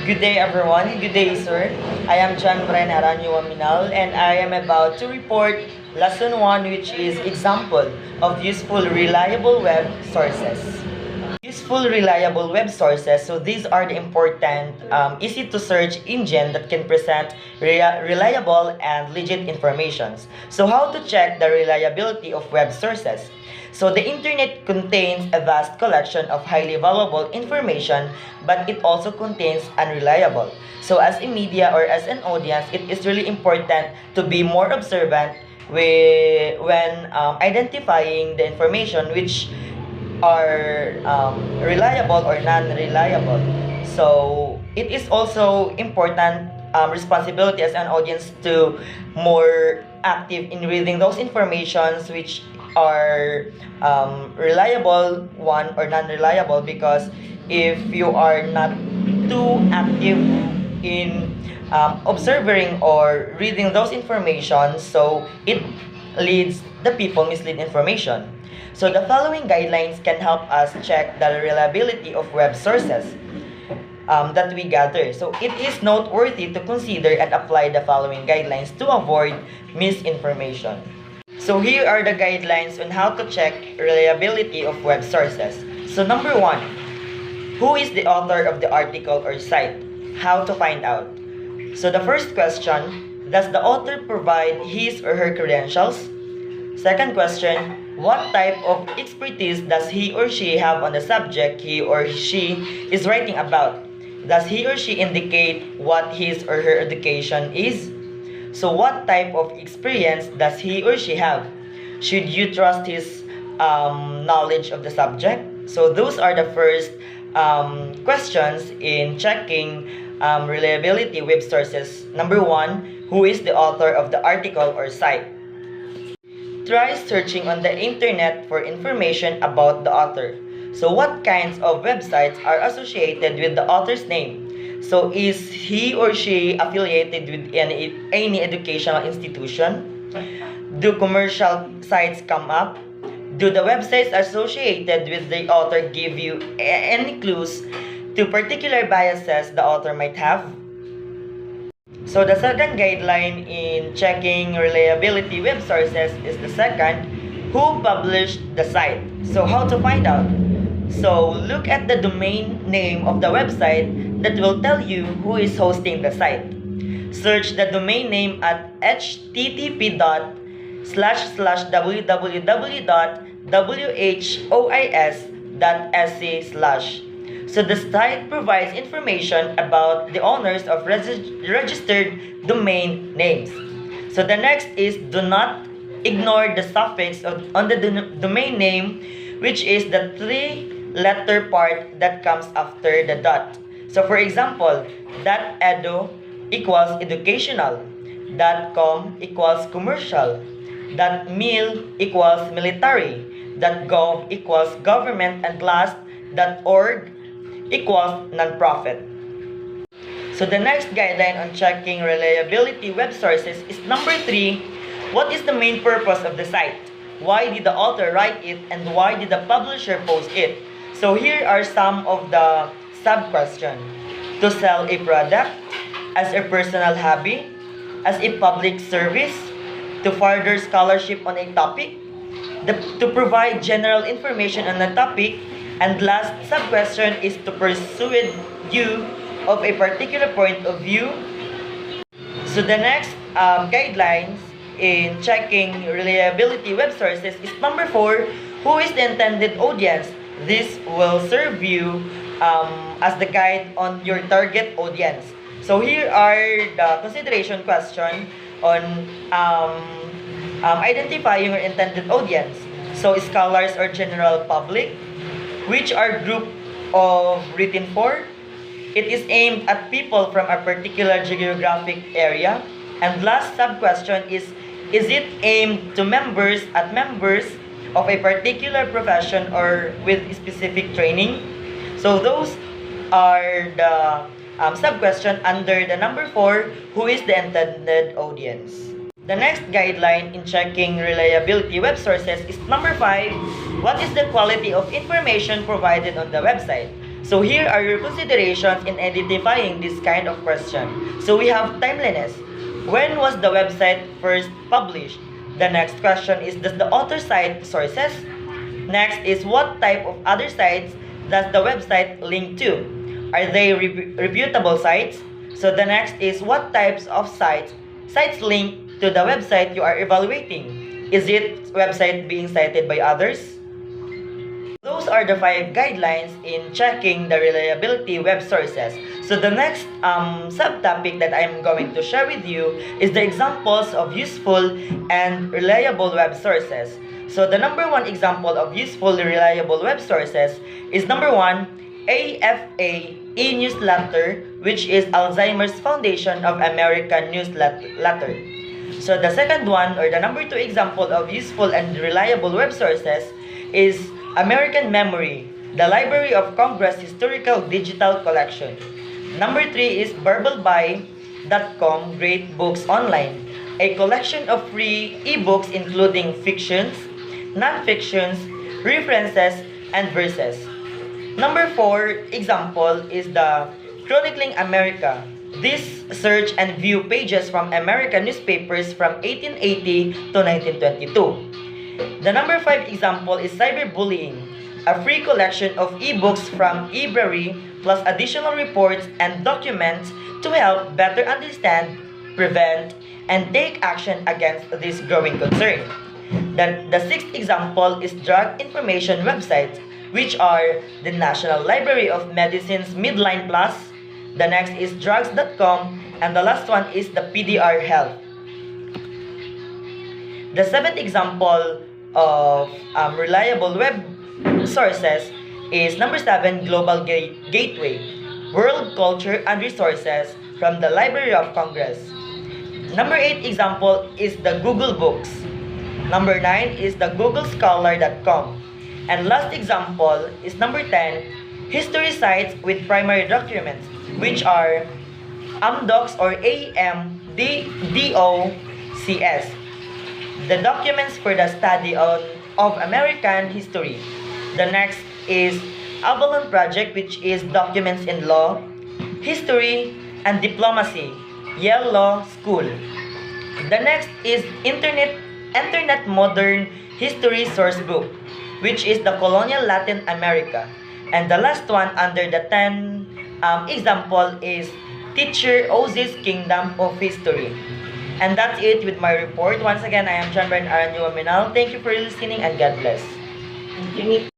Good day everyone. Good day sir. I am John Bren Aranyo Waminal and I am about to report lesson 1, which is example of useful reliable web sources. Useful reliable web sources. So these are the important easy to search engine that can present reliable and legit informations. So how to check the reliability of web sources? So the internet contains a vast collection of highly valuable information, but it also contains unreliable. So as a media or as an audience, it is really important to be more observant when identifying the information which are reliable or non-reliable. So it is also important responsibility as an audience to more active in reading those informations which are reliable one or non-reliable, because if you are not too active in observing or reading those information, so it leads the people mislead information. So the following guidelines can help us check the reliability of web sources that we gather. So it is noteworthy to consider and apply the following guidelines to avoid misinformation. So here are the guidelines on how to check reliability of web sources. So number 1, who is the author of the article or site? How to find out? So the first question, does the author provide his or her credentials? Second question, what type of expertise does he or she have on the subject he or she is writing about? Does he or she indicate what his or her education is? So what type of experience does he or she have? Should you trust his knowledge of the subject? So those are the first questions in checking reliability web sources. Number 1, who is the author of the article or site? Try searching on the internet for information about the author. So what kinds of websites are associated with the author's name? So is he or she affiliated with any educational institution? Do commercial sites come up? Do the websites associated with the author give you any clues to particular biases the author might have? So the second guideline in checking reliability web sources is the second, who published the site? So how to find out? So look at the domain name of the website that will tell you who is hosting the site. Search the domain name at http://www.whois.sc/. So the site provides information about the owners of registered domain names. So the next is, do not ignore the suffix on the domain name, which is the 3-letter part that comes after the dot. So for example, .edu equals educational, .com equals commercial, .mil equals military, .gov equals government, and last, .org equals non-profit. So the next guideline on checking reliability web sources is number 3, what is the main purpose of the site? Why did the author write it, and why did the publisher post it? So here are some of the sub-questions. To sell a product, as a personal hobby, as a public service, to further scholarship on a topic, to provide general information on a topic, and last sub-question is to persuade you of a particular point of view. So the next guidelines in checking reliability web sources is number 4, who is the intended audience? This will serve you as the guide on your target audience. So here are the consideration question on identifying your intended audience. So scholars or general public, which are group of written for. It is aimed at people from a particular geographic area. And last sub-question is it aimed to members of a particular profession or with specific training? So those are the sub-question under the number 4, who is the intended audience. The next guideline in checking reliability web sources is number 5, what is the quality of information provided on the website? So here are your considerations in identifying this kind of question. So we have timeliness. When was the website first published? The next question is, does the author cite sources? Next is, what type of other sites does the website link to? Are they reputable sites? So the next is, what types of sites link to the website you are evaluating? Is it website being cited by others? Those are the 5 guidelines in checking the reliability web sources. So the next subtopic that I'm going to share with you is the examples of useful and reliable web sources. So the number 1 example of useful reliable web sources is number 1, AFA e-newsletter, which is Alzheimer's Foundation of American newsletter. So the second one, or the number 2 example of useful and reliable web sources is American Memory, the Library of Congress Historical Digital Collection. Number 3 is BibleBuy.com, Great Books Online, a collection of free ebooks including fictions, non-fictions, references, and verses. Number 4 example is the Chronicling America. This search and view pages from American newspapers from 1880 to 1922. The number 5 example is Cyberbullying, a free collection of ebooks from eBrary plus additional reports and documents to help better understand, prevent, and take action against this growing concern. The 6th example is drug information websites, which are the National Library of Medicine's Midline Plus. The next is drugs.com, and the last one is the PDR Health. The 7th example of reliable web sources is number 7, Global Gateway, World Culture and Resources from the Library of Congress. Number 8 example is the Google Books. Number 9 is the googlescholar.com. And last example is number 10, history sites with primary documents, which are AMDOCS or AMDOCS, the documents for the study of American history. The next is Avalon Project, which is documents in law, history, and diplomacy, Yale Law School. The next is Internet Modern History Source Book, which is the Colonial Latin America. And the last one under the 10 example is Teacher Oz's Kingdom of History. And that's it with my report. Once again, I am John Brian Aranyo WAMINAL. Thank you for listening and God bless.